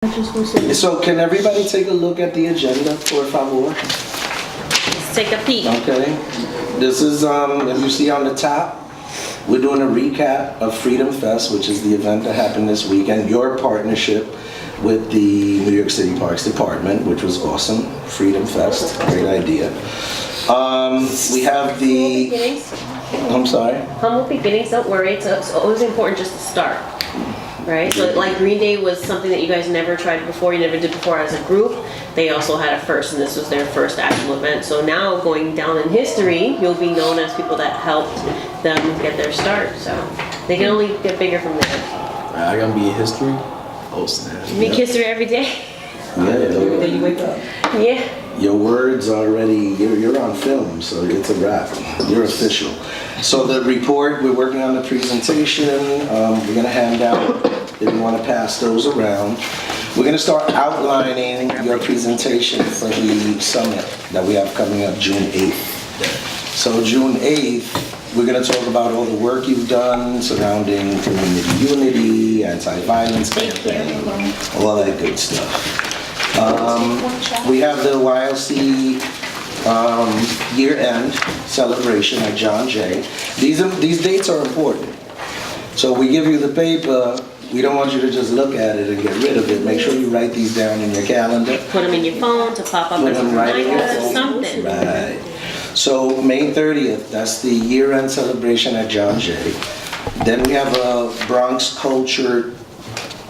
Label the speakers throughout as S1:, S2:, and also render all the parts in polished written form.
S1: So can everybody take a look at the agenda, por favor?
S2: Let's take a peek.
S1: Okay. This is, if you see on the top, we're doing a recap of Freedom Fest, which is the event that happened this weekend. Your partnership with the New York City Parks Department, which was awesome. Freedom Fest, great idea. We have the,
S2: Beginnings.
S1: I'm sorry?
S2: Humble beginnings, don't worry. It's always important just to start. Right? So like Green Day was something that you guys never tried before, you never did before as a group. They also had a first, and this was their first actual event. So now going down in history, you'll be known as people that helped them get their start. So they can only get bigger from there.
S3: I gonna be in history? Oh snap.
S2: You make history every day.
S1: Yeah,
S3: Every day you wake up.
S2: Yeah.
S1: your words already, you're on film, so it's a wrap. You're official. So the report, we're working on the presentation. We're gonna hand out, if you wanna pass those around. We're gonna start outlining your presentation for the summit that we have coming up June 8th. So June 8th, we're gonna talk about all the work you've done surrounding community unity, anti-violence campaign, all that good stuff. We have the YLC year-end celebration at John Jay. These dates are important. So we give you the paper, we don't want you to just look at it and get rid of it. Make sure you write these down in your calendar.
S2: Put them in your phone to pop up
S1: Put
S2: as a
S1: them right in your
S2: reminder,
S1: phone.
S2: something.
S1: Right. So May 30th, that's the year-end celebration at John Jay. Then we have a Bronx Culture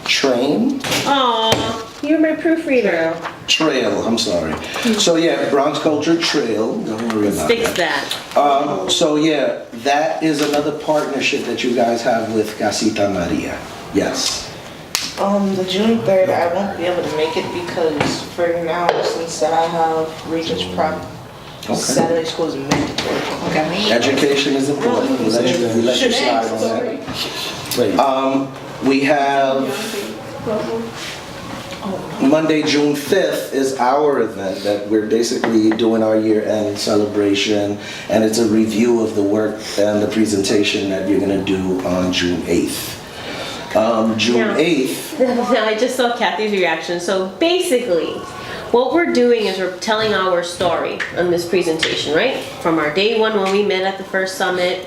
S1: Train.
S2: Aw, you're my proofreader.
S1: Trail, I'm sorry. So yeah, Bronx Culture Trail, don't worry about
S2: Fix
S1: that.
S2: that.
S1: So yeah, that is another partnership that you guys have with Casita Maria. Yes.
S4: The June 3rd, I won't be able to make it because for now, since I have Regents Prep, Saturday school is mandatory. Okay.
S1: Education is important. We let you slide on that.
S3: Wait.
S1: We have Monday, June 5th is our event that we're basically doing our year-end celebration, and it's a review of the work and the presentation that you're gonna do on June 8th. June
S2: Yeah.
S1: 8th,
S2: I just saw Kathy's reaction. So basically, what we're doing is we're telling our story on this presentation, right? From our day one when we met at the first summit,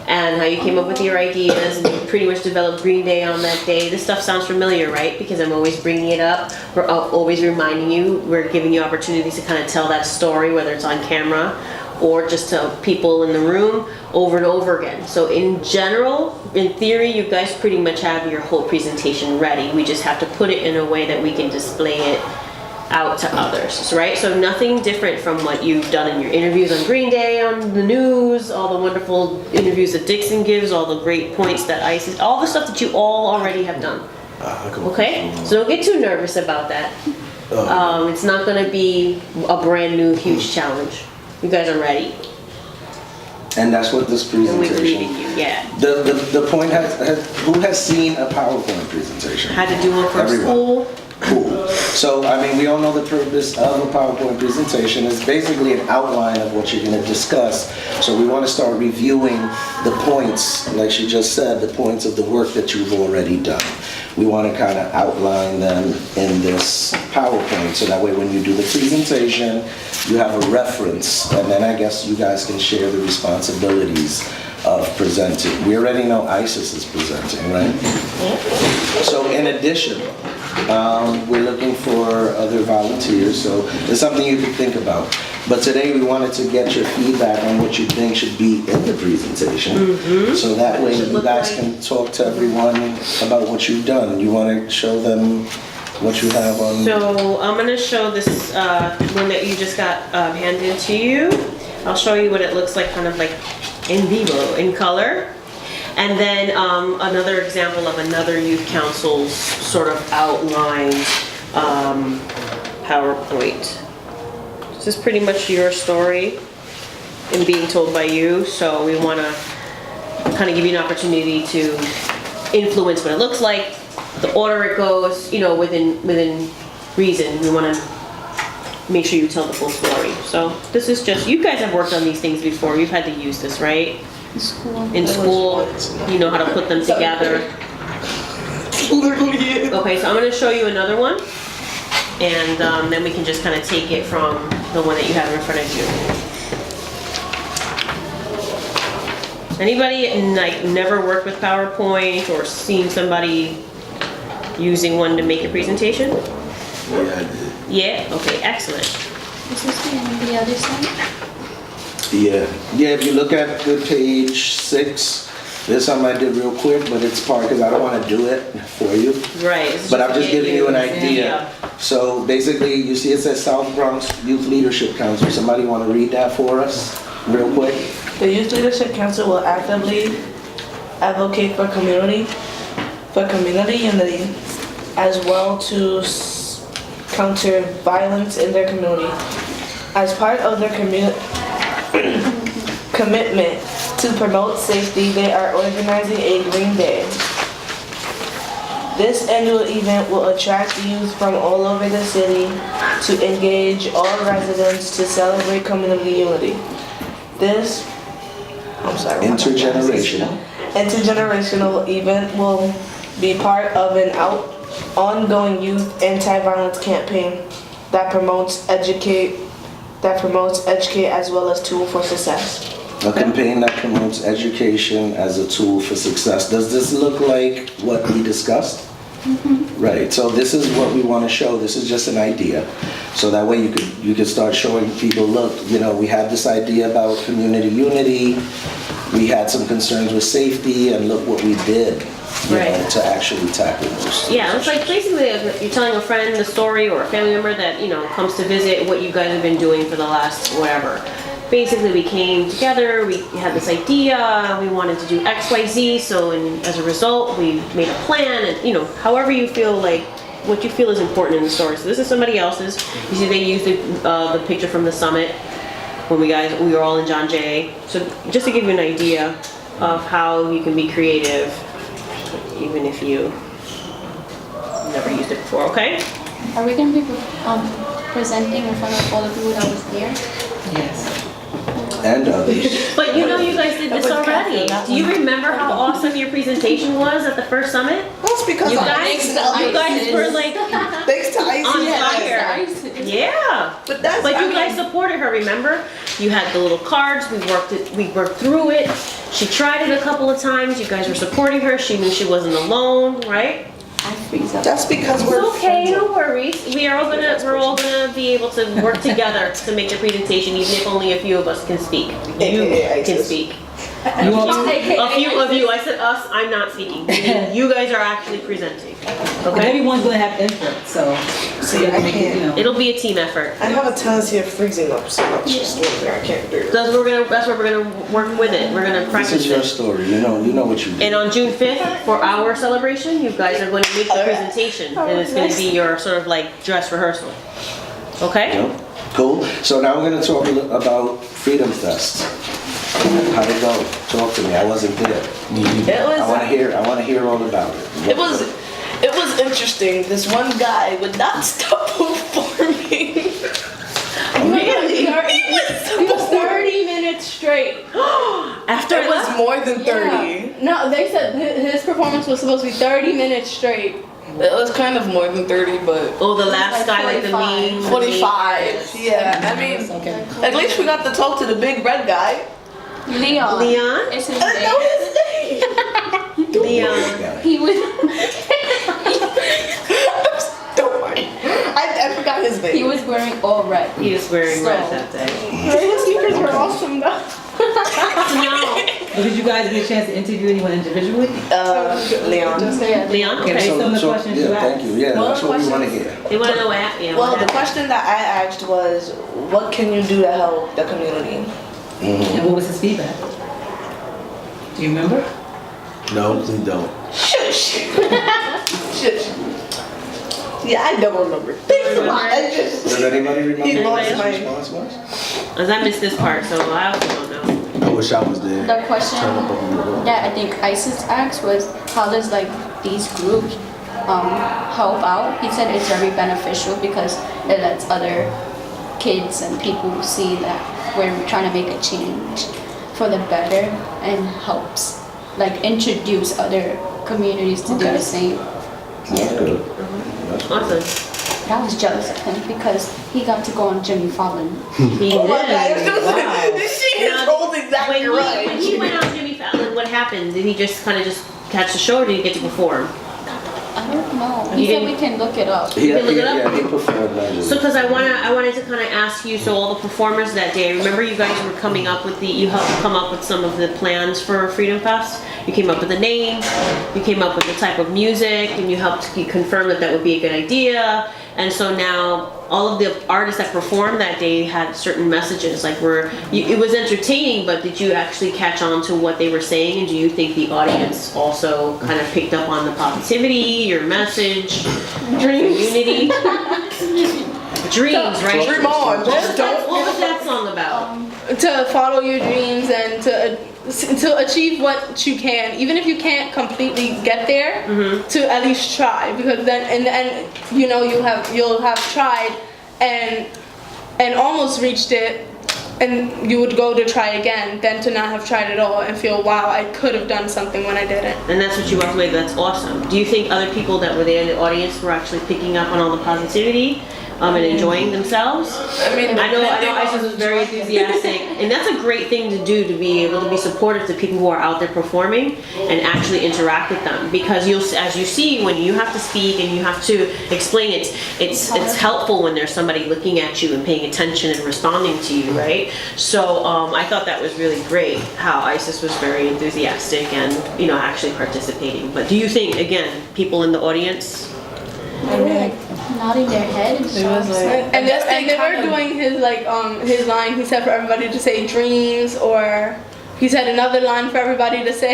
S2: and how you came up with your ideas, and you pretty much developed Green Day on that day. This stuff sounds familiar, right? Because I'm always bringing it up. We're always reminding you. We're giving you opportunities to kind of tell that story, whether it's on camera or just to people in the room over and over again. So in general, in theory, you guys pretty much have your whole presentation ready. We just have to put it in a way that we can display it out to others, right? So nothing different from what you've done in your interviews on Green Day, on the news, all the wonderful interviews that Dixon gives, all the great points that Isis, all the stuff that you all already have done. Okay? So don't get too nervous about that. It's not gonna be a brand new huge challenge. You guys are ready.
S1: and that's what this
S2: And we believe in
S1: presentation.
S2: you, yeah.
S1: The point who has seen a PowerPoint presentation?
S2: Had to do one for
S1: Everyone.
S2: school.
S1: Cool. So, I mean, we all know the purpose of a PowerPoint presentation is basically an outline of what you're going to discuss. So we want to start reviewing the points, like she just said, the points of the work that you've already done. We want to kind of outline them in this PowerPoint, so that way when you do the presentation, you have a reference, and then I guess you guys can share the responsibilities of presenting. We already know Isis is presenting, right? So in addition, we're looking for other volunteers, so it's something you can think about. But today we wanted to get your feedback on what you think should be in the presentation. So that way you guys can talk to everyone about what you've done. You want to show them what you have on?
S2: So I'm gonna show this one that you just got handed to you. I'll show you what it looks like, kind of like in vivo, in color. And then another example of another youth council's sort of outlined PowerPoint. This is pretty much your story and being told by you, so we want to kind of give you an opportunity to influence what it looks like, the order it goes, you know, within reason. We want to make sure you tell the full story. So this is just, you guys have worked on these things before. You've had to use this, right? In school, you know how to put them together.
S4: literally it.
S2: Okay, so I'm gonna show you another one, and then we can just kind of take it from the one that you have in front of you. Anybody like never worked with PowerPoint or seen somebody using one to make a presentation?
S3: Yeah, I did.
S2: Yeah? Okay, excellent.
S5: Is this the other side?
S1: Yeah, if you look at the page 6, there's something I did real quick, but it's part, because I don't want to do it for you.
S2: Right. this is
S1: But I'm just
S2: to get
S1: giving you an idea. So basically, you see it says South Bronx Youth Leadership Council. Somebody want to read that for us, real quick?
S4: The Youth Leadership Council will actively advocate for community unity, as well to counter violence in their community. As part of their commitment to promote safety, they are organizing a Green Day. This annual event will attract youth from all over the city to engage all residents to celebrate community unity. This,
S1: Intergenerational.
S4: intergenerational event will be part of an ongoing youth anti-violence campaign that promotes educate as well as tool for success.
S1: A campaign that promotes education as a tool for success. Does this look like what we discussed? Right, so this is what we want to show. This is just an idea. So that way you could start showing people, look, we had this idea about community unity. We had some concerns with safety, and look what we did,
S2: Right.
S1: to actually tackle those.
S2: Yeah, it's like basically you're telling a friend a story or a family member that, comes to visit what you guys have been doing for the last whatever. Basically, we came together, we had this idea, we wanted to do X, Y, Z, so as a result, we made a plan, and, however you feel like, what you feel is important in the story. So this is somebody else's. You see they used the picture from the summit when we were all in John Jay. So just to give you an idea of how you can be creative, even if you never used it before, okay?
S5: Are we going to be presenting in front of all the people that was there?
S3: Yes.
S1: And others.
S2: But you guys did this already. Do you remember how awesome your presentation was at the first summit?
S4: That's because
S2: You
S4: I'm
S2: guys were like
S4: thanks to
S2: on fire. Yeah.
S4: But that's
S2: But you guys supported her, remember? You had the little cards, we worked through it. She tried it a couple of times, you guys were supporting her, she knew she wasn't alone, right?
S5: I freeze up.
S4: That's because we're
S2: It's okay,
S4: friends.
S2: no worries. We're all gonna be able to work together to make the presentation, even if only a few of us can speak. You
S4: AKA
S2: can
S4: ISIS.
S2: speak.
S3: You want
S2: A few of you, I said us, I'm not speaking. You guys are actually presenting,
S6: And
S2: okay?
S6: everyone's gonna have input, so.
S4: See, I can't.
S2: It'll be a team effort.
S4: I have a tendency of freezing up so much. Just one thing I can't do.
S2: That's what we're gonna work with it. We're gonna
S1: This
S2: practice
S1: is your
S2: it.
S1: story. You know what you did.
S2: And on June 5th, for our celebration, you guys are going to make the presentation. And it's gonna be your sort of like dress rehearsal. Okay?
S1: Yep. Cool. So now we're gonna talk about Freedom Fest. How'd it go? Talk to me. I wasn't there.
S4: It
S1: I
S4: was.
S1: want to hear all about it.
S4: It was interesting. This one guy would not stop performing. Really?
S7: It was 30 minutes straight.
S2: After
S4: It was more than 30.
S7: Yeah. No, they said his performance was supposed to be 30 minutes straight.
S4: It was kind of more than 30, but
S2: Oh, the last
S7: like
S2: guy with the
S7: 45.
S2: meme.
S4: 45. Yeah, I mean,
S6: Okay.
S4: at least we got to talk to the big red guy.
S5: Leon.
S2: Leon?
S5: It's his
S4: I
S5: name.
S4: know his name.
S2: Leon.
S5: He was
S4: Don't worry. I forgot his name.
S5: he was wearing all red.
S2: He was wearing red
S5: So-
S2: that day.
S4: His sneakers were awesome though.
S2: No.
S6: But did you guys get a chance to interview anyone individually?
S4: Leon.
S2: Leon,
S6: Okay,
S2: okay.
S6: some of the questions you
S1: yeah, thank
S6: asked.
S1: you. Yeah,
S4: Well,
S1: that's what we want to
S4: questions-
S1: hear.
S2: They wanna know what, yeah,
S4: Well,
S2: what
S4: the
S2: happened.
S4: question that I asked was, what can you do to help the community?
S6: And what was his feedback? Do you remember?
S3: No, please don't.
S4: Shush. Shush. Yeah, I don't remember. Thanks a lot. I just.
S1: Does anybody remember
S4: He
S1: what
S4: lost
S1: his
S4: my-
S1: response was?
S2: Cause I missed this part, so I also don't know.
S3: I wish I was there.
S5: The question
S3: Turn up on the
S5: that I think ISIS asked was, how does like these groups help out? He said it's very beneficial because it lets other kids and people see that we're trying to make a change for the better and helps like introduce other communities to do the same.
S1: That's good.
S2: Awesome.
S5: But I was jealous of him because he got to go on Jimmy Fallon.
S2: He
S4: Oh my God,
S2: did. Wow.
S4: she is told exactly right.
S2: When he went on Jimmy Fallon, what happened? Did he just kind of just catch the show, or did he get to perform?
S5: I don't know.
S2: You
S5: He said
S2: didn't-
S5: we can look it up.
S1: He,
S2: can look it up?
S1: yeah, he performed that.
S2: So, because I wanted to kind of ask you, so all the performers that day, remember you guys were coming up with you helped come up with some of the plans for Freedom Fest. You came up with the name, you came up with the type of music, and you helped confirm that that would be a good idea. And so now all of the artists that performed that day had certain messages, like it was entertaining, but did you actually catch on to what they were saying? And do you think the audience also kind of picked up on the positivity, your message, unity? Dreams, right?
S4: Dream on, just don't.
S2: What was that song about?
S7: To follow your dreams and to achieve what you can, even if you can't completely get there, to at least try, because then in the end, you know, you'll have tried and almost reached it, and you would go to try again, then to not have tried at all and feel, wow, I could have done something when I didn't.
S2: And that's what you walked away. That's awesome. Do you think other people that were there in the audience were actually picking up on all the positivity? And enjoying themselves.
S4: I mean,
S2: I know Isis was very enthusiastic, and that's a great thing to do, to be able to be supportive to people who are out there performing and actually interact with them. Because as you see, when you have to speak and you have to explain it, it's helpful when there's somebody looking at you and paying attention and responding to you, right? So I thought that was really great how Isis was very enthusiastic and actually participating. But do you think, again, people in the audience?
S5: They were like nodding their head and
S4: It was
S5: stuff.
S4: like,
S7: And they were doing his line. He said for everybody to say dreams, or he said another line for everybody to say.